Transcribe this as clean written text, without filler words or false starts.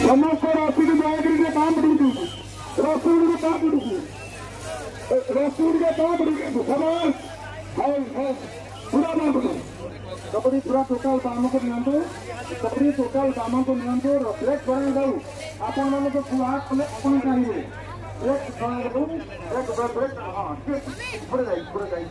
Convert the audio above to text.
समस्त राष्ट्रीय नागरिक काम पड़ेगी राष्ट्रीय काम पड़ेगी राष्ट्रीय काम पड़ेगी सवाल है पूरा ना पड़े कबड्डी पूरा टोटल काम को नियंत्रण कबड्डी टोटल काम को नियंत्रण रिफ्लेक्ट बना दो अपन माने तो पूरा अपन चाहिए एक बना दो एक ब्रेक हां पूरा जाए पूरा जाए